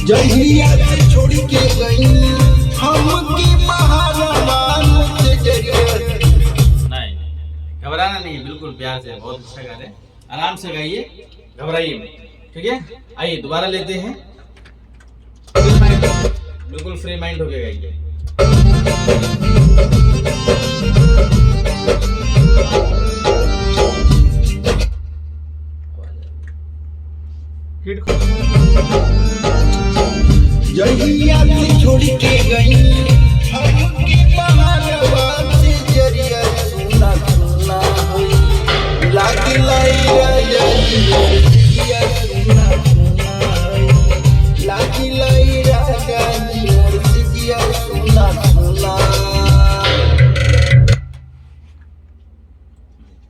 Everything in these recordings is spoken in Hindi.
जहिया से छोड़ के गई हमके महाराज से जरिया। नहीं घबराना नहीं, बिल्कुल प्यार से, बहुत अच्छा गा रहे हैं, आराम से गाइए, घबराइए मत, ठीक है। आइए दोबारा लेते हैं, बिल्कुल फ्री माइंड होके गाइए। जहिया से छोड़ के गई हमके महाराज से जरिया। सुना सुना होई लागी लाई राजा जी मोरसिया। सुना सुना होई लागी लाई राजा जी मोरसिया। सुना सुना।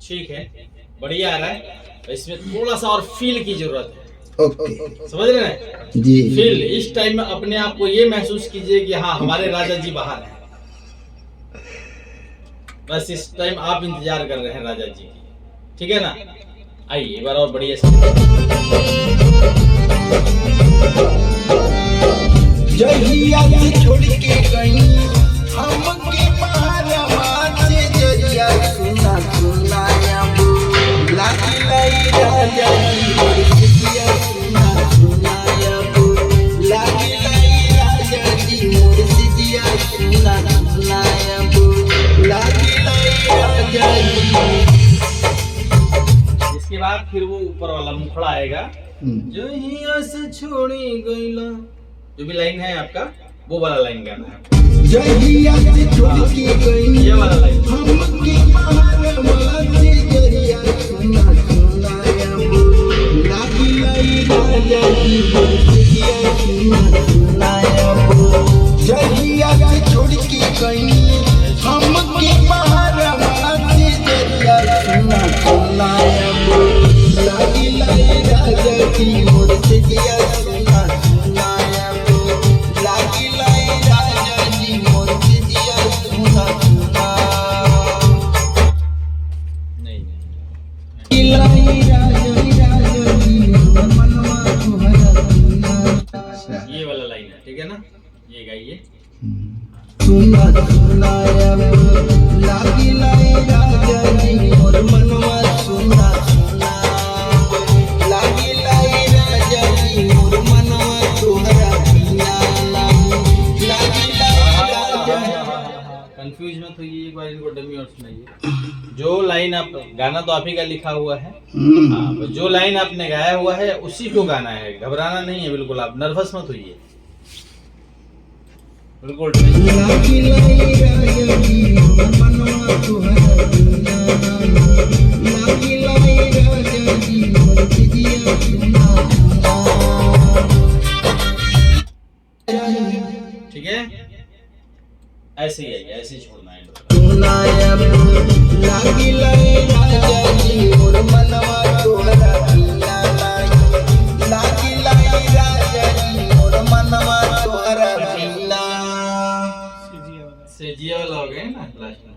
ठीक है, बढ़िया आ रहा है, इसमें थोड़ा सा और फील की जरूरत है। ओके, समझ रहे हैं जी। फील इस टाइम में अपने आप को ये महसूस कीजिए कि हाँ हमारे राजा जी बाहर हैं। बस इस टाइम आप इंतजार कर रहे हैं राजा जी की, ठीक है ना। आइए एक बार और बढ़िया से। जहिया से छोड़ के गई हमके महाराज से जरिया। सुना सुना लागी लाई राजा जी मोरसिया। सुना सुना लागी लाई राजा जी मोरसिया। सुना सुना लागी लाई राजा जी। इसके बाद फिर वो ऊपर वाला मुखड़ा आएगा, जो हिया से छोड़ी गईला, जो भी लाइन है आपका वो वाला लाइन गाना है। जहिया से छोड़ के गई ये वाला लाइन हमके महाराज से जरिया। सुना सुना लागी लाई राजा जी मोरसिया। सुना सुना जहिया से छोड़ के गई हमके महाराज से जरिया। सुना सुना लागी लाई राजा जी मोरसिया। सुना सुना लागी लाई राजा जी मोरसिया। सुना सुना नहीं लाई राजा जी मनवा तुहरा सुना। ये वाला लाइन है, ठीक है ना, ये गाइए। सुना सुना लागी लाई राजा जी मोर मनवा। सुना सुना लागी लाई राजा जी मोर मनवा तुहरा बिना लागी लाई राजा। कंफ्यूज मत होइए, एक बार इनको डमी और सुनाइए। जो लाइन आप गाना तो आप ही का लिखा हुआ है, हाँ, जो लाइन आपने गाया हुआ है उसी को गाना है, घबराना नहीं है बिल्कुल, आप नर्वस मत होइए, बिल्कुल। लागी लाई राजा जी मोर मनवा तुहरा बिना लागी लाई राजा जी मोरसिया। सुना ठीक है, ऐसे ही आइए, ऐसे ही छोड़ना है। सुना लागी लाई राजा जी मोर मनवा तुहरा बिना लागी लाई राजा जी मोर मनवा तुहरा बिना। सेजिया वाला हो गया ना लास्ट में,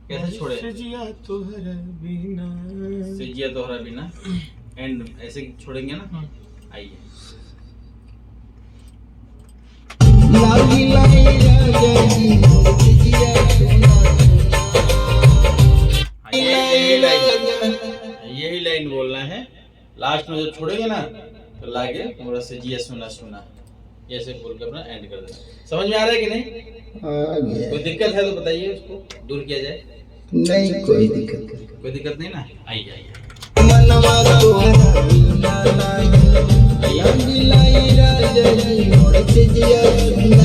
कैसे छोड़े? सजिया तोहरा बिना। सेजिया तोहरा बिना, एंड ऐसे छोड़ेंगे ना। आइए लागी लाई राजा जी मोरसिया। सुना यही लाइन बोलना है लास्ट में, जब छोड़ेंगे ना तो लागे थोड़ा सेजिया सुना सुना, ऐसे बोल के अपना एंड कर देना। समझ में आ रहा है कि नहीं? कोई दिक्कत है तो बताइए, उसको दूर किया जाए। नहीं कोई दिक्कत कोई दिक्कत नहीं ना। आइए आइए। मनवा तुहरा बिना लागी लाई राजा जी मोरसिया। सुना